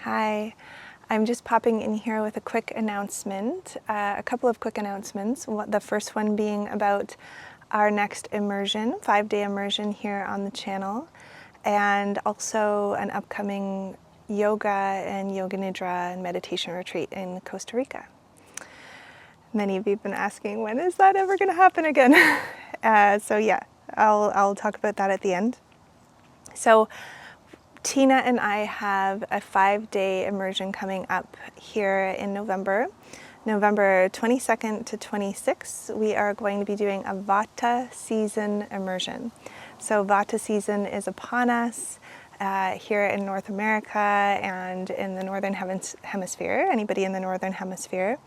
Hi, I'm just popping in here with a quick announcement, a couple of quick announcements. The first one being about our next immersion, 5-day immersion here on the channel, and also an upcoming yoga and yoga nidra and meditation retreat in Costa Rica. Many of you have been asking, when is that ever going to happen again? So yeah, I'll talk about that at the end. So Tina and I have a 5-day immersion coming up here in November 22nd to 26th. We are going to be doing a Vata season immersion. So Vata season is upon us here in North America and in the Northern Hemisphere, anybody in the Northern Hemisphere.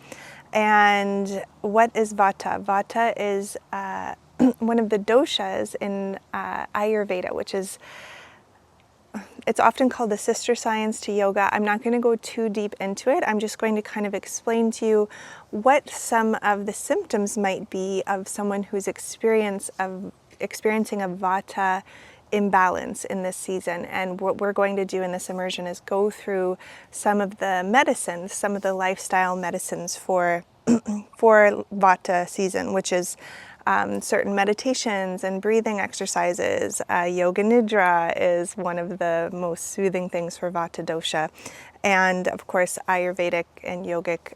And what is Vata? Vata is one of the doshas in Ayurveda, which is it's often called the sister science to yoga. I'm not going to go too deep into it. I'm just going to kind of explain to you what some of the symptoms might be of someone who's experiencing a Vata imbalance in this season. And what we're going to do in this immersion is go through some of the medicines, some of the lifestyle medicines for Vata season, which is certain meditations and breathing exercises. Yoga Nidra is one of the most soothing things for Vata dosha. And of course, Ayurvedic and yogic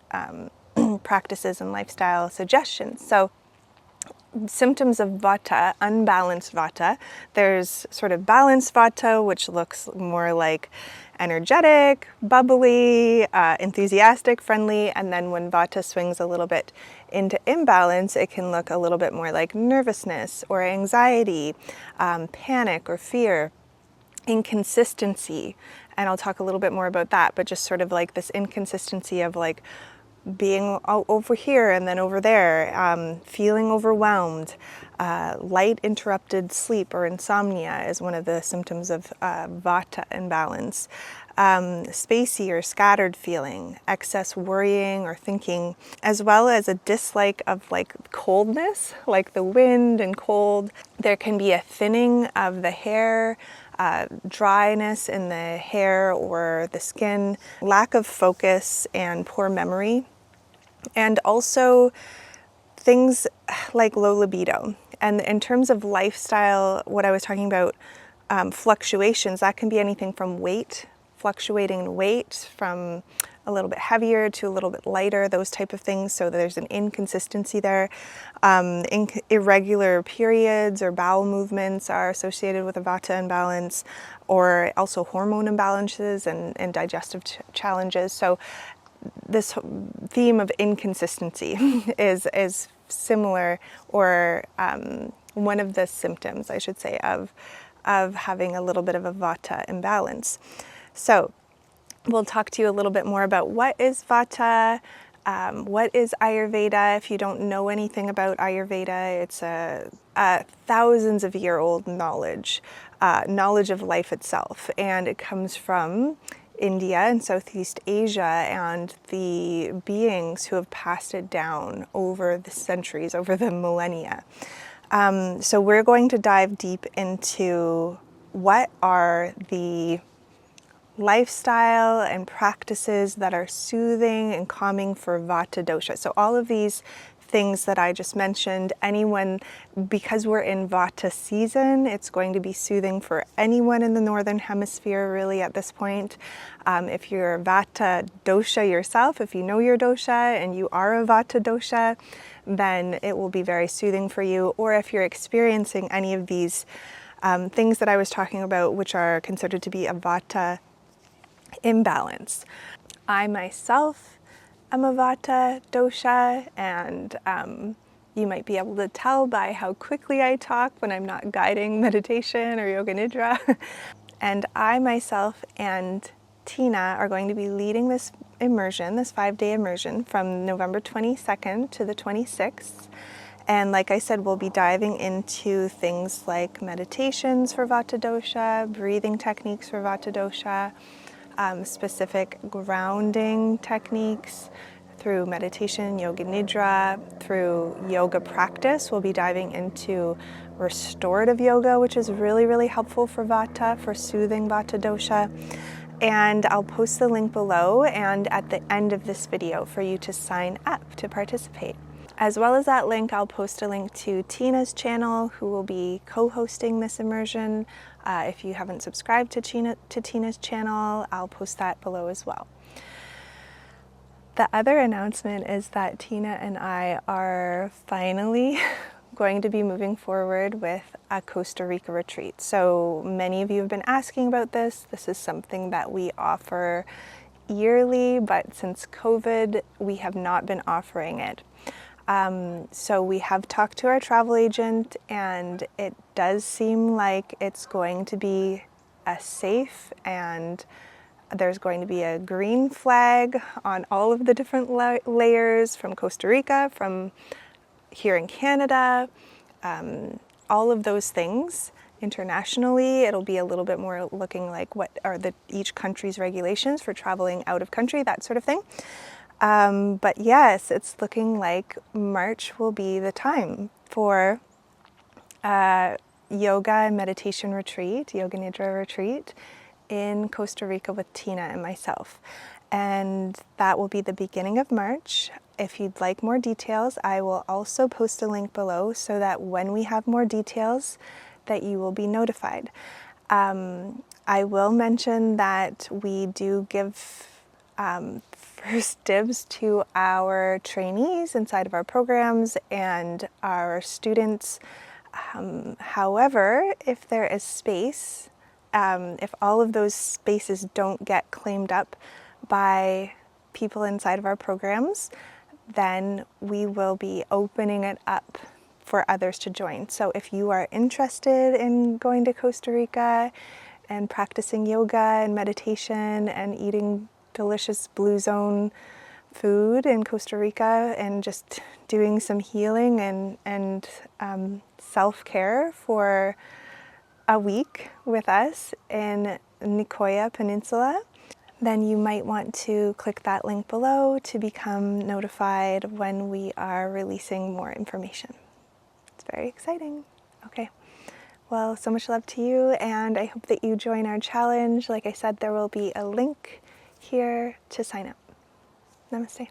practices and lifestyle suggestions. So symptoms of Vata, unbalanced Vata. There's sort of balanced Vata, which looks more like energetic, bubbly, enthusiastic, friendly, and then when Vata swings a little bit into imbalance, it can look a little bit more like nervousness or anxiety, panic or fear, inconsistency, and I'll talk a little bit more about that, but just sort of like this inconsistency of like being over here and then over there, feeling overwhelmed, light interrupted sleep or insomnia is one of the symptoms of Vata imbalance. Spacey or scattered feeling, excess worrying or thinking, as well as a dislike of like coldness, like the wind and cold. There can be a thinning of the hair, dryness in the hair or the skin, lack of focus and poor memory, and also things like low libido. And in terms of lifestyle, what I was talking about, fluctuations, that can be anything from weight, fluctuating in weight from a little bit heavier to a little bit lighter, those type of things. So there's an inconsistency there. Irregular periods or bowel movements are associated with a Vata imbalance, or also hormone imbalances and digestive challenges. So this theme of inconsistency is similar, or one of the symptoms, I should say, of having a little bit of a Vata imbalance. So we'll talk to you a little bit more about what is Vata, what is Ayurveda. If you don't know anything about Ayurveda, it's a thousands of year old knowledge of life itself, and it comes from India and Southeast Asia and the beings who have passed it down over the centuries, over the millennia. So we're going to dive deep into what are the lifestyle and practices that are soothing and calming for Vata dosha. So all of these things that I just mentioned, because we're in Vata season, it's going to be soothing for anyone in the Northern Hemisphere really at this point. If you're Vata dosha yourself, if you know your dosha and you are a Vata dosha, then it will be very soothing for you. Or if you're experiencing any of these things that I was talking about, which are considered to be a Vata imbalance. I myself am a Vata dosha, and you might be able to tell by how quickly I talk when I'm not guiding meditation or yoga nidra. And I myself and Tina are going to be leading this immersion, this 5-day immersion from November 22nd to the 26th. And like I said, we'll be diving into things like meditations for Vata dosha, breathing techniques for Vata dosha, specific grounding techniques through meditation, yoga nidra, through yoga practice. We'll be diving into restorative yoga, which is really, really helpful for Vata, for soothing Vata dosha. And I'll post the link below and at the end of this video for you to sign up to participate. As well as that link, I'll post a link to Tina's channel, who will be co-hosting this immersion. If you haven't subscribed to Tina's channel, I'll post that below as well. The other announcement is that Tina and I are finally going to be moving forward with a Costa Rica retreat. So many of you have been asking about this. This is something that we offer yearly, but since COVID, we have not been offering it. So we have talked to our travel agent, and it does seem like it's going to be a safe, and there's going to be a green flag on all of the different layers from Costa Rica, from here in Canada, all of those things. Internationally, it'll be a little bit more looking like what are each country's regulations for traveling out of country, that sort of thing. But yes, it's looking like March will be the time for yoga and meditation retreat, Yoga Nidra retreat in Costa Rica with Tina and myself. And that will be the beginning of March. If you'd like more details, I will also post a link below so that when we have more details, that you will be notified. I will mention that we do give first dibs to our trainees inside of our programs and our students. However, if there is space, if all of those spaces don't get claimed up by people inside of our programs, then we will be opening it up for others to join. So if you are interested in going to Costa Rica and practicing yoga and meditation and eating delicious blue zone food in Costa Rica and just doing some healing and self-care for a week with us in Nicoya Peninsula, then you might want to click that link below to become notified when we are releasing more information. It's very exciting. Okay, well, so much love to you, and I hope that you join our challenge. Like I said, there will be a link here to sign up. Namaste.